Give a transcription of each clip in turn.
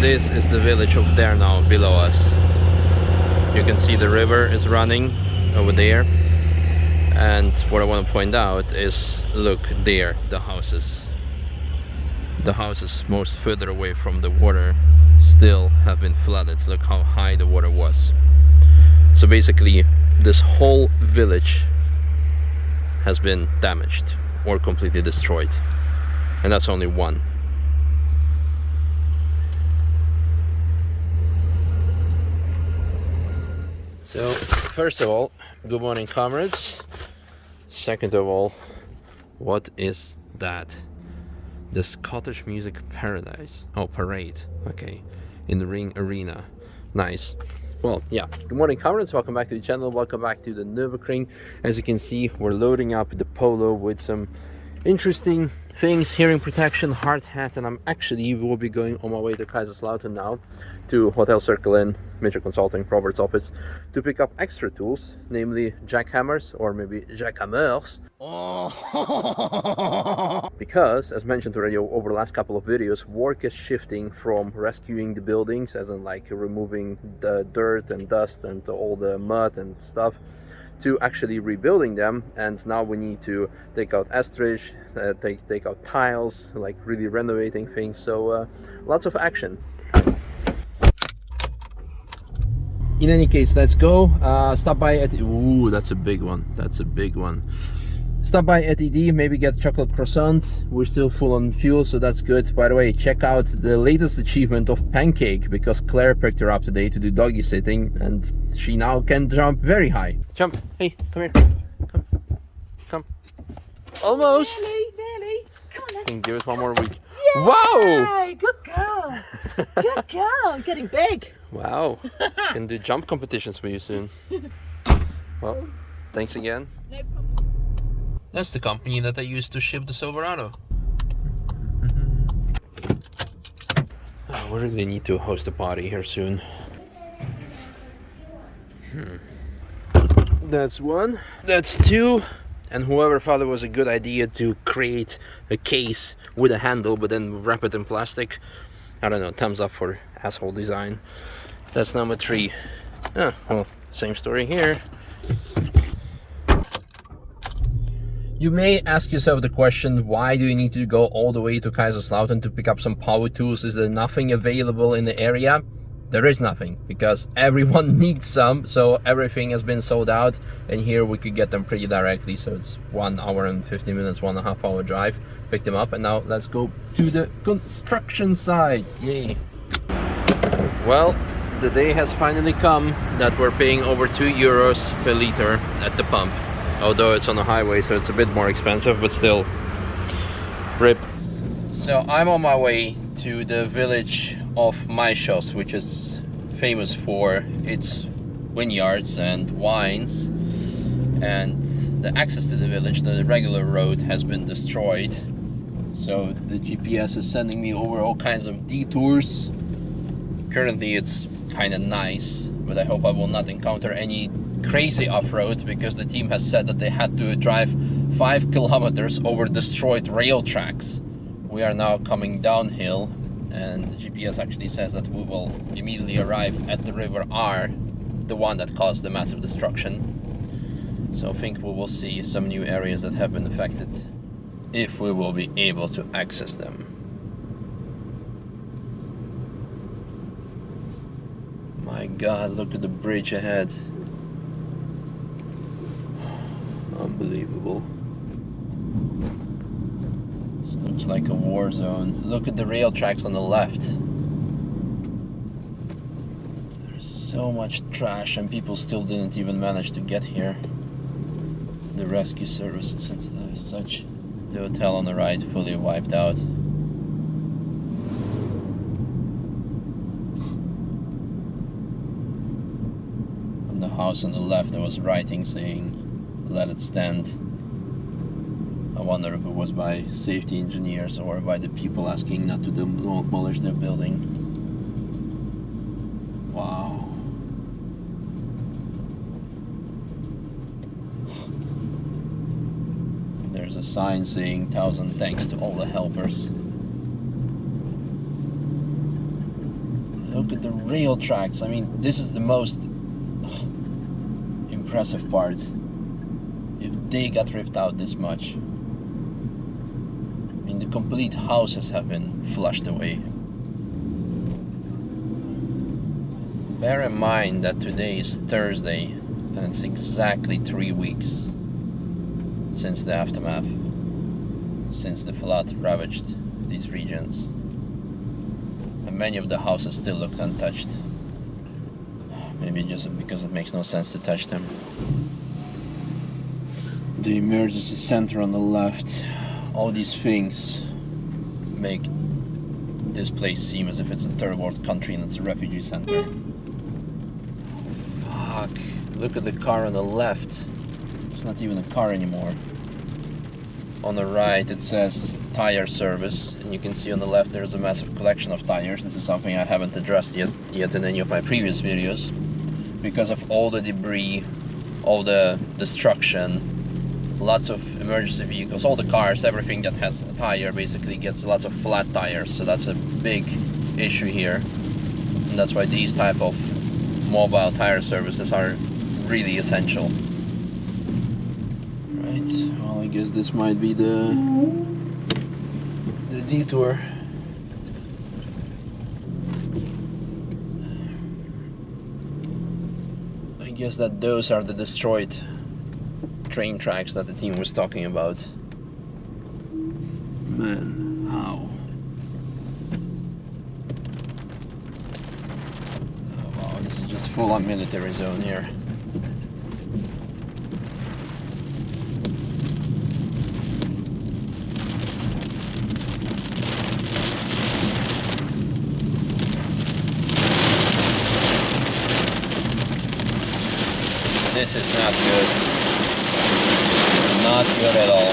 this is the village over there now below us. You can see the river is running over there. And what I want to point out is, look there, the houses. The houses most further away from the water still have been flooded. Look how high the water was. So basically this whole village has been damaged or completely destroyed, and that's only one. So first of all, good morning comrades. Second of all, what is that? The Scottish Music Paradise. Oh, parade. Okay, in the Ring Arena. Nice. Well, yeah. Good morning, comrades. Welcome back to the channel. Welcome back to the Nürburgring. As you can see, we're loading up the Polo with some interesting things: hearing protection, hard hat, and I'm actually will be going on my way to Kaiserslautern now to Hotel Circle Inn, Misha Consulting, Robert's office, to pick up extra tools, namely jackhammers, or maybe jackhammers. Because, as mentioned already over the last couple of videos, work is shifting from rescuing the buildings, as in like removing the dirt and dust and all the mud and stuff, to actually rebuilding them. And now we need to take out estrich, take out tiles, like really renovating things. So lots of action. In any case, let's go. Stop by at... Ooh, that's a big one. That's a big one. Stop by at ED, maybe get chocolate croissant. We're still full on fuel, so that's good. By the way, check out the latest achievement of Pancake, because Claire picked her up today to do doggy sitting, and she now can jump very high. Jump. Hey, come here. Come. Almost. Nearly. Come on, Can give it one more week. Yay! Wow! Good girl. Good girl. Getting big. Wow. Can do jump competitions with you soon. Well, thanks again. No problem. That's the company that I used to ship the Silverado. Oh, we really need to host a party here soon. That's one. That's two. And whoever thought it was a good idea to create a case with a handle but then wrap it in plastic, I don't know, thumbs up for asshole design. That's number three. Ah, well, same story here. You may ask yourself the question, why do you need to go all the way to Kaiserslautern to pick up some power tools? Is there nothing available in the area? There is nothing, because everyone needs some, so everything has been sold out, and here we could get them pretty directly. So it's 1 hour and 50 minutes, 1.5 hour drive. Pick them up, and now let's go to the construction site. Yay. Well, the day has finally come that we're paying over 2 euros per liter at the pump. Although it's on the highway, so it's a bit more expensive, but still, rip. So I'm on my way to the village of Misha, which is famous for its vineyards and wines. And the access to the village, the regular road, has been destroyed. So the GPS is sending me over all kinds of detours. Currently it's kind of nice, but I hope I will not encounter any crazy off-road, because the team has said that they had to drive 5 kilometers over destroyed rail tracks. We are now coming downhill, and the GPS actually says that we will immediately arrive at the river R, the one that caused the massive destruction. So I think we will see some new areas that have been affected, if we will be able to access them. My God, look at the bridge ahead. Unbelievable. This looks like a war zone. Look at the rail tracks on the left. There's so much trash, and people still didn't even manage to get here. The rescue services and stuff, such. The hotel on the right fully wiped out. On the house on the left there was writing saying, "Let it stand." I wonder if it was by safety engineers or by the people asking not to demolish their building. Wow. There's a sign saying 1,000 thanks to all the helpers. Look at the rail tracks. I mean, this is the most impressive part. If they got ripped out this much, I mean, the complete houses have been flushed away. Bear in mind that today is Thursday and it's exactly 3 weeks since the aftermath, since the flood ravaged these regions. And many of the houses still look untouched. Maybe just because it makes no sense to touch them. The emergency center on the left. All these things make this place seem as if it's a third world country and it's a refugee center. Fuck. Look at the car on the left. It's not even a car anymore. On the right it says tire service, and you can see on the left there's a massive collection of tires. This is something I haven't addressed yet in any of my previous videos. Because of all the debris, all the destruction, lots of emergency vehicles, all the cars, everything that has a tire basically gets lots of flat tires. So that's a big issue here. And that's why these type of mobile tire services are really essential. Right, well, I guess this might be the detour. I guess that those are the destroyed train tracks that the team was talking about. Man, how? Oh, wow, this is just full on military zone here. This is not good. Not good at all.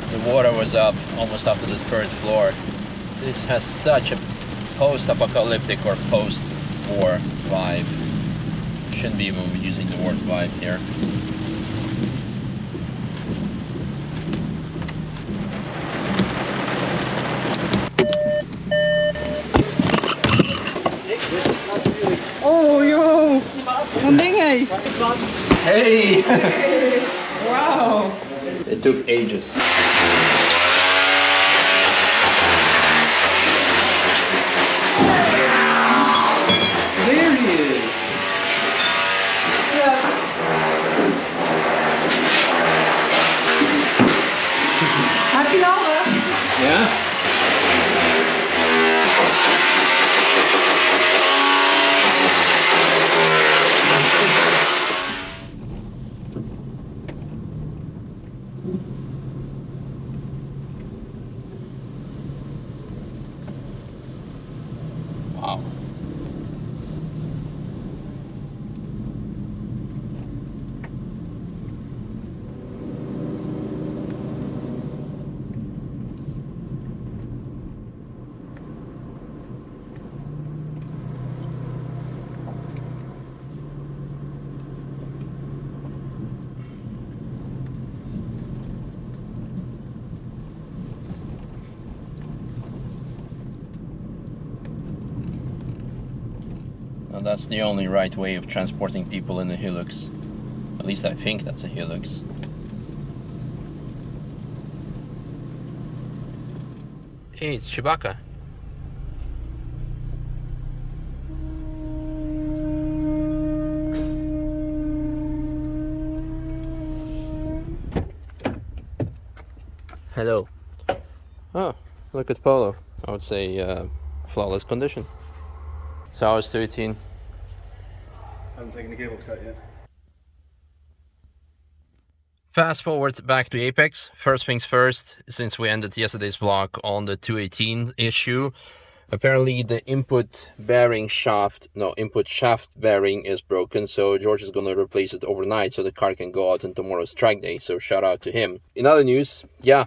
The water was up, almost up to the 3rd floor. This has such a post-apocalyptic or post-war vibe. Shouldn't be even using the word vibe here. Oh, yo! Ang dingay! Hey! Wow! It took ages. There he is! Happy hour! Yeah? Wow. Well, that's the only right way of transporting people in the Hilux. At least I think that's a Hilux. Hey, it's Chewbacca. Hello. Oh, look at Polo. I would say flawless condition. So I was 13. I haven't taken the gearbox out yet. Fast forward back to Apex. First things first, since we ended yesterday's vlog on the 218 issue, apparently the input shaft bearing is broken, so George is gonna replace it overnight so the car can go out on tomorrow's track day, so shout out to him. In other news, yeah,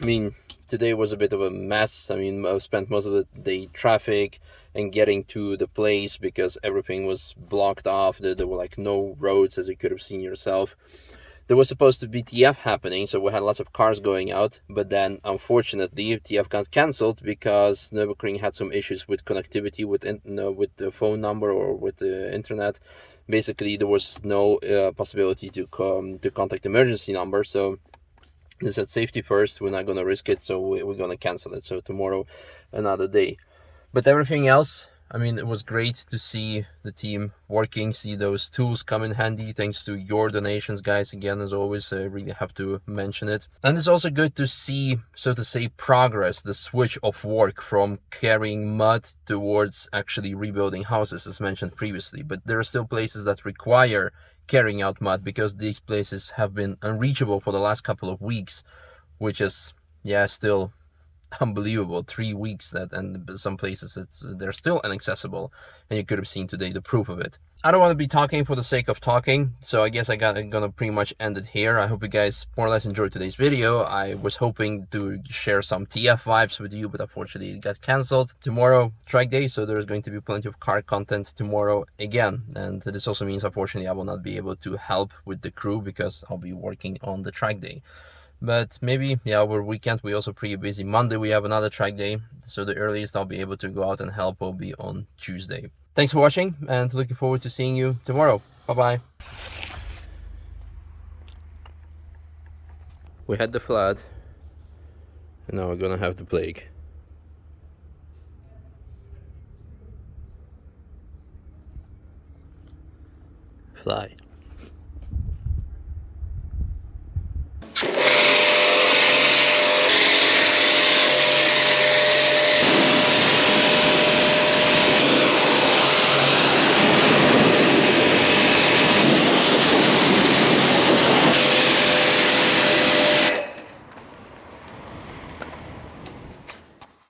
I mean, today was a bit of a mess. I mean, I spent most of the day traffic and getting to the place because everything was blocked off. There were like no roads, as you could have seen yourself. There was supposed to be TF happening, so we had lots of cars going out, but then unfortunately TF got cancelled because Nürburgring had some issues with connectivity with the phone number or with the internet. Basically, there was no possibility to contact the emergency number, so they said safety first, we're not going to risk it, so we're going to cancel it. So tomorrow, another day. But everything else, I mean, it was great to see the team working, see those tools come in handy, thanks to your donations, guys. Again, as always, I really have to mention it. And it's also good to see, so to say, progress, the switch of work from carrying mud towards actually rebuilding houses, as mentioned previously. But there are still places that require carrying out mud because these places have been unreachable for the last couple of weeks, which is, yeah, still unbelievable. 3 weeks that, and some places they're still inaccessible, and you could have seen today the proof of it. I don't want to be talking for the sake of talking, so I guess I'm gonna pretty much end it here. I hope you guys more or less enjoyed today's video. I was hoping to share some TF vibes with you, but unfortunately it got cancelled. Tomorrow, track day, so there's going to be plenty of car content tomorrow again, and this also means unfortunately I will not be able to help with the crew because I'll be working on the track day. But maybe, yeah, over weekend we also pretty busy. Monday we have another track day, so the earliest I'll be able to go out and help will be on Tuesday. Thanks for watching, and looking forward to seeing you tomorrow. Bye-bye. We had the flood, and now we're gonna have the plague. Fly.